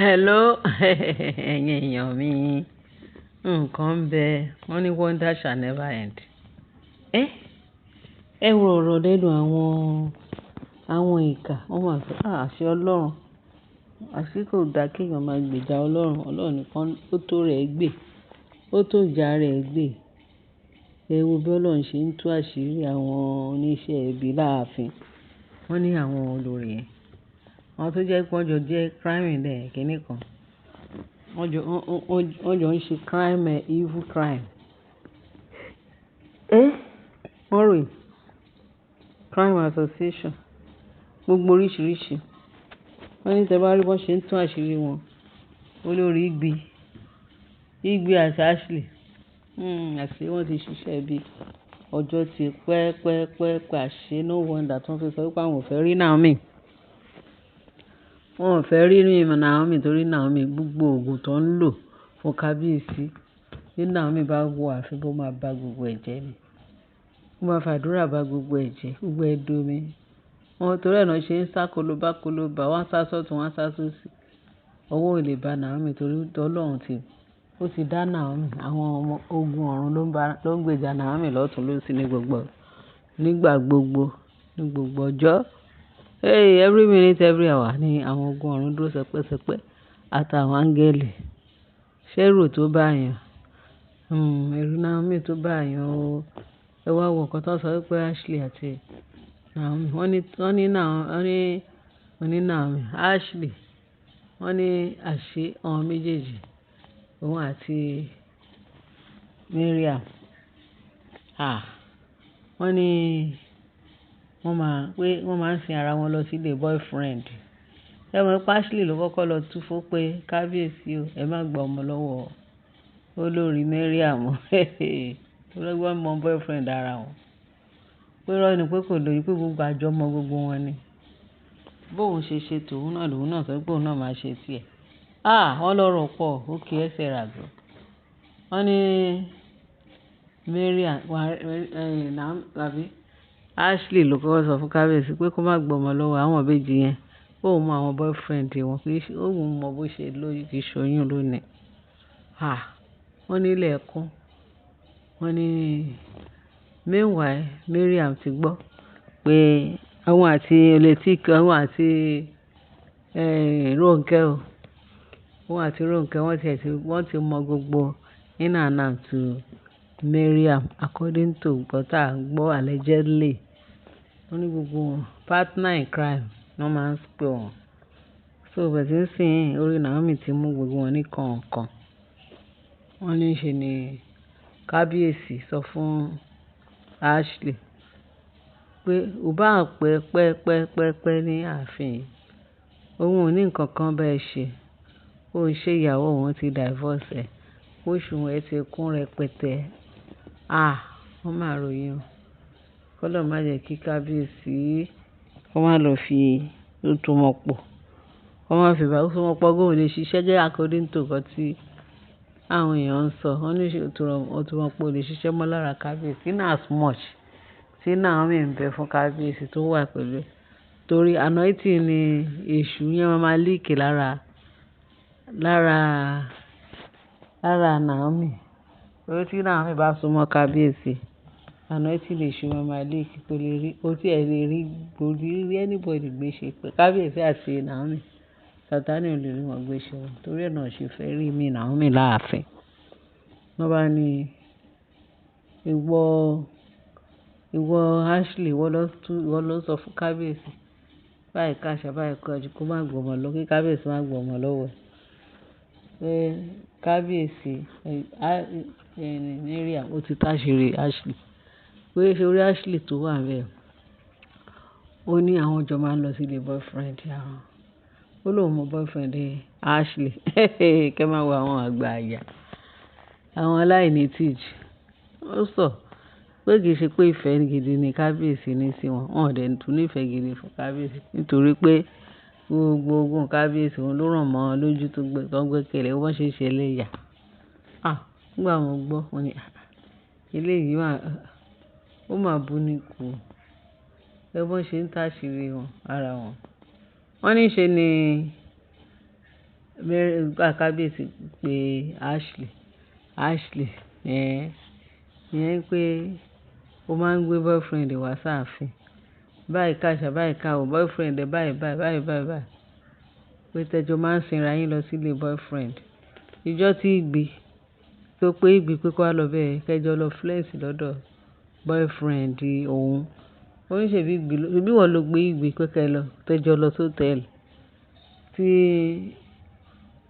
Hello, ẹ̀yin èèyàn mi. Nǹkan ń bẹ, wọ́n ní wonder shall never end. Ẹ wo ọ̀rọ̀ lẹ́nu àwọn ìkà. Wọ́n máa sọ, àṣẹ Ọlọ́run. Àṣé kò dá kí èèyàn máa gbèjà Ọlọ́run. Ọlọ́run nìkan ó tó rẹ̀ gbé. Ó tó ìjà rẹ̀ gbé. Ẹ wo bí Ọlọ́run ṣe ń tú àṣírí àwọn oníṣẹ́ ibi láàfin. Wọ́n ní àwọn olórí yẹn. Àwọn tó jẹ́ pé wọ́n jọ jẹ́ crime ilẹ̀ kìíní kan. Wọ́n jọ ń ṣe crime, evil crime. Wọ́n ròyìn crime association. Gbogbo oríṣiríṣi. Wọ́n ní tẹ́ bá rí bọ́n ṣe ń tú àṣírí wọn. Olórí Igbe àti Ashley. Àṣé wọ́n ti ṣiṣẹ́ bí ọjọ́ ti pẹ́ àṣé no wonder tí wọ́n fi sọ pé àwọn ò fẹ́ rí Naomi. Wọn ò fẹ́ rí Naomi torí Naomi gbogbo oògùn tó ń lò fún kábíyèsí. Bí Naomi bá wọ àfi bó máa ba gbogbo ẹ̀jẹ̀ ni. Ó máa fàdúrà ba gbogbo ẹ̀jẹ̀, gbogbo ẹ̀dọ̀ mi. Wọn torí ẹ̀ náà ṣe ń sá kolobá, wọ́n sá sọ́tùn, wọ́n sá sósì. Ọwọ́ ò lè ba Naomi torí Ọlọ́run ó ti dá Naomi. Àwọn ọmọ ogun ọ̀run ló ń gbèjà Naomi lọ́tùn lósì nígbà gbogbo, ní gbogbo ọjọ́. Every minute, every hour ni àwọn ogun ọ̀run dúró sẹpẹ́sẹpẹ́ àtàwọn áńgẹ́lì. Ṣé èrò tó bá yàn? Ẹ̀rù Naomi tó bá yàn o. Ẹ wá wo nǹkan tó sọ wípé Ashley àti Naomi. Wọ́n ní Naomi, Ashley. Wọ́n ní àṣé àwọn méjèèjì, òun àti Mariam. Wọ́n ní wọ́n máa ń sin ara wọn lọ sílé boyfriend. Ẹ mọ̀ pé Ashley ló kọ́kọ́ lọ túfó pé kábíyèsí o, ẹ má gba ọmọ lọ́wọ́ olórí Mariam. Wọ́n mọ boyfriend ara wọn. Pé irọ́ ni pé kò lóyún pé gbogbo àjọmọ́ gbogbo wọn ni. Bóun ṣe tòun náà lòun náà sọ pé òun náà máa ṣe tiẹ̀. Wọ́n lọ́rọ̀ pọ̀, ó kì í ẹsẹ̀ ràgọ̀. Wọ́n ní Mariam tàbí Ashley ló kọ́kọ́ sọ fún kábíyèsí pé kó má gba ọmọ lọ́wọ́ àwọn ìbejì yẹn. Òun mọ àwọn boyfriend wọn kì í ṣe òun mọ bó ṣe lóyún kì í ṣoyún lónìí. Wọ́n ní ilé ẹ̀kún. Wọ́n ní meanwhile Mariam ti gbọ́ pé àwọn àti Rónkẹ́ o. Òun àti Rónkẹ́ wọ́n ti mọ gbogbo in and out to Mariam according to what I gbọ́ allegedly. Wọ́n ní gbogbo partner in crime ni wọ́n máa ń pè wọ́n. So bẹ̀rẹ̀ sí ń orí Naomi ti mú gbogbo wọn ní kọ̀ọ̀kan. Wọ́n ní ṣe ni kábíyèsí sọ fún Ashley pé ò bá pẹ́ ní ààfin. Òun ò ní nǹkan kan bá ẹ ṣe. Ó ṣe ìyàwó òun ti divorce ẹ̀. Oṣù ẹ̀ ti kún rẹpẹtẹ. Wọ́n máa ròyìn o. Kọ́lọ́run má jẹ́ kí kábíyèsí kó má lọ fi tó mọ̀ pọ̀. Kó má fi bá tó mọ̀ pọ̀ gómìnà lè ṣiṣẹ́ jẹ́ according to nǹkan tí àwọn èèyàn ń sọ. Wọ́n ní tó mọ̀ pọ̀ lè ṣiṣẹ́ mọ́ lára kábíyèsí. In as much tí Naomi ń bẹ fún kábíyèsí tó wà pẹ̀lú ẹ̀. Torí anointing ni èṣù yẹn máa leak lára Naomi. Torí tí Naomi bá súnmọ́ kábíyèsí, anointing lè ṣù máa leak kò lè rí anybody gbé ṣe pé kábíyèsí àti Naomi. Sátánì ò lè rí wọn gbé ṣe wọn. Torí ẹ̀ náà ṣe fẹ́ rí Naomi láàfin. Wọ́n bá ní ìwọ Ashley wọ́n lọ sọ fún kábíyèsí. Báyìí káṣá báyìí kọjú kó má gbọ́mọ lọ kí kábíyèsí má gbọ́mọ lọ́wọ́ ẹ̀. Pé kábíyèsí Mariam ó ti táṣìírí Ashley. Pé ṣe orí Ashley tó wà bẹ́ẹ̀. Ó ní àwọn jọ máa ń lọ sílé boyfriend àwọn. Ó lóun mọ boyfriend Ashley. Kẹ́ máa wo àwọn àgbà àyà. Àwọn aláìní tìjú. Ó sọ pé kì í ṣe pé ìfẹ́ gidi ni kábíyèsí ní sí wọn. Wọn ò dẹ̀ tún nífẹ̀ẹ́ gidi fún kábíyèsí. Nítorí pé gbogbo ogun kábíyèsí òun ló ràn mọ́ lójú tó gbẹ́kẹ̀lé wọ́n ṣe ṣe ẹlẹ́yà. Nígbà mo gbọ́ wọn ni eléyìí ó máa bú ní kú. Ẹ bọ́n ṣe ń táṣìírí wọn ara wọn. Wọ́n ní ṣe ni kábíyèsí pé Ashley ìyẹn pé ó máa ń gbé boyfriend wá sáàfin báyìí káṣá báyìí káwọ̀ boyfriend ẹ̀ báyìí pé tẹjọ máa ń sinra yín lọ sílé boyfriend ìjọ tí Ìgbì tó pé Ìgbì pé kó wá lọ bẹ́ẹ̀ kẹjọ lọ flex lọ́dọ̀ boyfriend òun oníṣèbí Ìgbì wọ́n ló gbé Ìgbì pé kẹ lọ tẹjọ lọ sótẹ́ẹ̀lì tí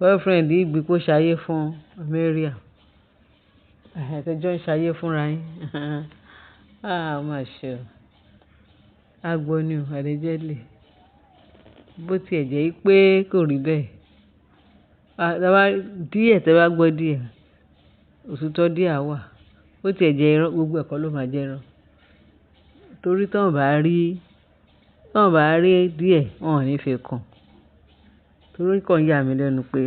boyfriend Ìgbì kó ṣayé fún Mariam tẹjọ ń ṣayé fúnra yín ó mà ṣe o agbóni o allegedly bó tiẹ̀ jẹ́ pé kò rí bẹ́ẹ̀ díẹ̀ tẹ́ bá gbọ́ díẹ̀ òtítọ́ díẹ̀ wà bó tiẹ̀ jẹ́ irọ́ gbogbo ẹ̀kọ́ ló máa jẹ́ irọ́ torí tọ́n bá rí díẹ̀ wọn ò ní fi kún torí kàn yà mí lẹ́nu pé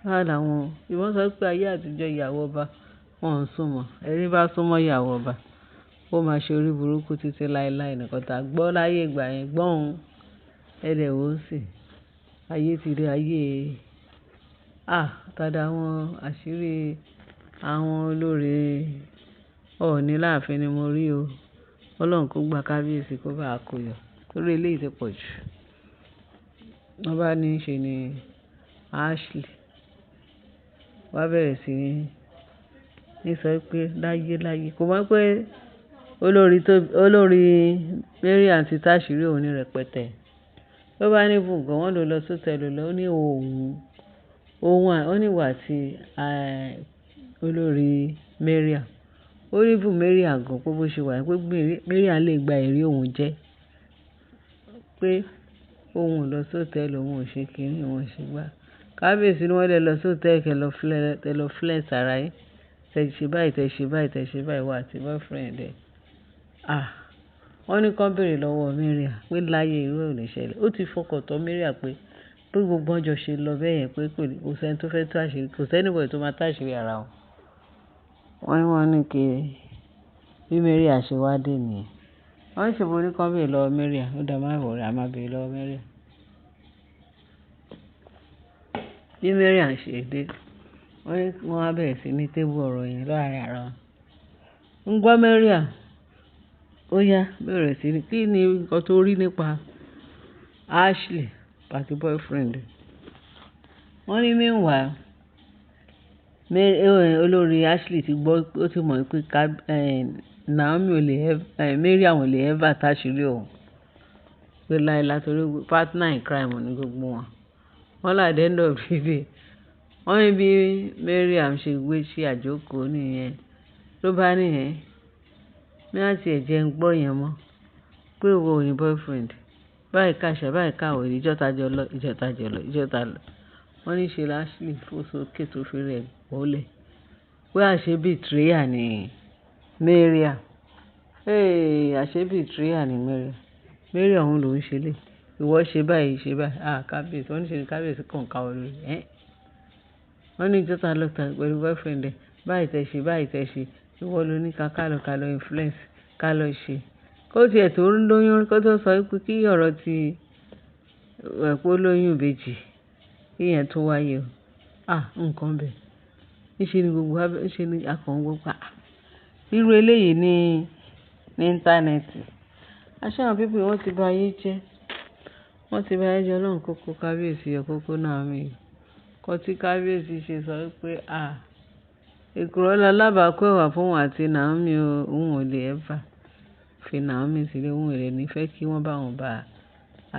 báwo làwọn ìwọ́n sọ pé ayé àtijọ́ ìyàwó ọba wọn ń súnmọ́ ẹni bá súnmọ́ ìyàwó ọba ó máa ṣe orí burúkú títí láéláé nìkan tá a gbọ́ láyé ìgbà yẹn gbọ́n ẹ̀dẹ̀ wò ó sì ayé ti rí ayé tàdá àwọn àṣírí àwọn olórí Ọọ̀ni láàfin ni mo rí o Ọlọ́run kó gba kábíyèsí kó bá a kó yọ torí eléyìí ti pọ̀ jù wọ́n bá ní í ṣe ni Ashley wá bẹ̀rẹ̀ sí ní sọ pé láyé kò mọ̀ pé olórí Mariam ti táṣìírí òun ní rẹpẹtẹ ló bá ní bùgàn wọn ló lọ sótẹ́ẹ̀lì lọ ó ní ó ní ìwà àti olórí Mariam ó ní bù Mariam gan pé bó ṣe wà pé Mariam lè gba ẹ̀rí òun jẹ́ pé òun ò lọ sótẹ́ẹ̀lì òun ò ṣe kínní òun ò ṣe gbá kábíyèsí ni wọ́n lè lọ sótẹ́ẹ̀lì kẹ lọ flex ara yín tẹ ṣe báyìí wà àti boyfriend ẹ̀ wọ́n ní kán béèrè lọ́wọ́ Mariam pé láyé irú ò lè ṣẹlẹ̀ ó ti fọkàn tán Mariam pé gbogbo ọjọ́ ṣe lọ bẹ́ẹ̀ yẹn pé kò sẹ́ni tó fẹ́ tó àṣírí kò sẹ́nìbọ̀ tó máa táṣírí ara wọn wọ́n ní kí bí Mariam ṣe wá dé nìyẹn wọ́n ń ṣèbò ní kán béèrè lọ́wọ́ Mariam ó dá máa wọ̀rẹ́ àmà béèrè lọ́wọ́ Mariam bí Mariam ṣe dé wọ́n á bẹ̀rẹ̀ sí ní tébù ọ̀rọ̀ yẹn láàrin ara wọn ń gbọ́ Mariam ó yá bẹ̀rẹ̀ sí ní kí ni nǹkan tó rí nípa Ashley àti boyfriend wọ́n ní meanwhile olórí Ashley ti gbọ́ ó ti mọ̀ pé Mariam ò lè ever táṣìírí òun pé láìla torí partner in crime ní gbogbo wọn là dé end of the day wọ́n ní bí Mariam ṣe gbé sí àjókòó nìyẹn ló bá nìyẹn ní àti ẹ̀jẹ̀ ń gbọ́ yẹn mọ́ pé òun ò ní boyfriend báyìí káṣá báyìí káwọ̀ ìjọta lọ wọ́n ní ṣe Ashley fò sókè tó fi rẹ̀ bọ́lẹ̀ pé àṣé betrayer ni Mariam àṣé betrayer ni Mariam òun lòún ṣe lè ìwọ ṣe báyìí kábíyèsí wọ́n ní ṣe kábíyèsí kàn ká ọ lórí wọ́n ní ìjọta lọ́ta pẹ̀lú boyfriend ẹ̀ báyìí tẹ̀ ṣe ìwọ ló ní ká lọ influence ká lọ ṣe kó tiẹ̀ tó ń lóyún kó tó sọ pé kí ọ̀rọ̀ ti ẹ̀pọ̀ lóyún ìbejì kí yẹn tó wáyé o nǹkan bẹ̀ níṣẹ́ ni gbogbo ṣe ni akọ̀ǹgbọ́ pa irú eléyìí ní íńtánẹ́ẹ̀tì aṣáwọn pípé wọ́n ti bà ayé jẹ́ Ọlọ́run kókó kábíyèsí ọkókó náà mi kọ́ tí kábíyèsí ṣe sọ pé èkùrọ́ lálábàákú ẹ̀wà fún òun àti Naomi òun ò lè ẹ́fà fi Naomi sílẹ̀ òun èrè ní fẹ́ kí wọ́n bá wọn bá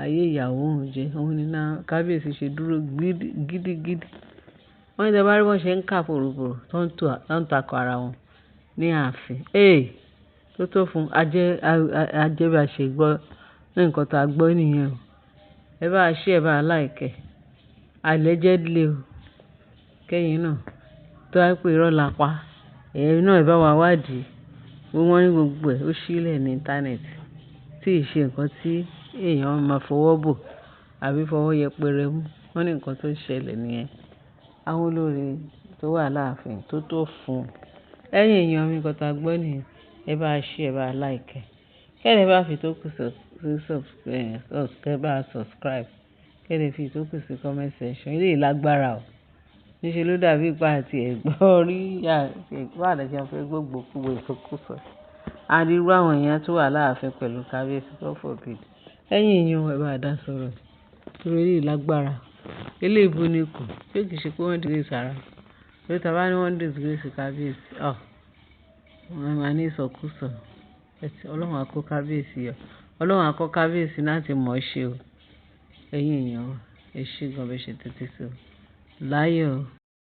ayé ìyàwó òun jẹ́ òun ní kábíyèsí ṣe dúró gidigidi wọ́n ní tẹ́bá rí wọ́n ṣe ń kà pòròpòrò tó ń takò ara wọn ní ààfin tó tó fún ajẹ́bàṣe gbọ́ ní nǹkan tá a gbọ́ nìyẹn o ẹ bá ṣe ẹ bá láìkẹ́ allegedly o kẹ́yìn náà tó wá pé irọ́ la pa ẹ̀yin náà ẹ bá wa wádìí wọ́n ní gbogbo ẹ̀ ó sílẹ̀ ní íńtánẹ́ẹ̀tì tí ì ṣe nǹkan tí èèyàn máa fọwọ́ bò àbí fọwọ́ yẹpẹrẹ mú wọ́n ní nǹkan tó ṣẹlẹ̀ nìyẹn àwọn olórí tó wà láàfin tó tó fún lẹ́yìn èèyàn mi kan tá a gbọ́ nìyẹn ẹ bá ṣe ẹ bá láìkẹ́ kẹ́lẹ́ bá fi tó kù kẹ́ bá subscribe kẹ́lẹ̀ fi ìtókù sí comment section. Ilé ìlágbára o. Níṣe ló dàbí ìpá àti ẹ̀gbọ́n rí ìpá àdàjẹ́ fẹ́ gbogbo ìsọkúsọ. Àdírú àwọn èèyàn tó wà láàfin pẹ̀lú kábíyèsí tó forbid. Ẹ̀yin èèyàn ẹ bá dá sọ̀rọ̀. Torí ilé ìlágbára. Ilé ìbú ni kù. Ṣé kìí ṣe pé wọ́n disgrace ara. Torí tá bá ní wọ́n disgrace kábíyèsí. Wọ́n máa ní ìsọkúsọ. Ọlọ́run á kó kábíyèsí yọ. Ọlọ́run á kọ́ kábíyèsí láti mọ̀ ọ́ ṣe o. Ẹ̀yin èèyàn ẹ ṣé gan bẹ́ẹ̀ ṣe tẹ́tí sí o. Láyọ̀ o.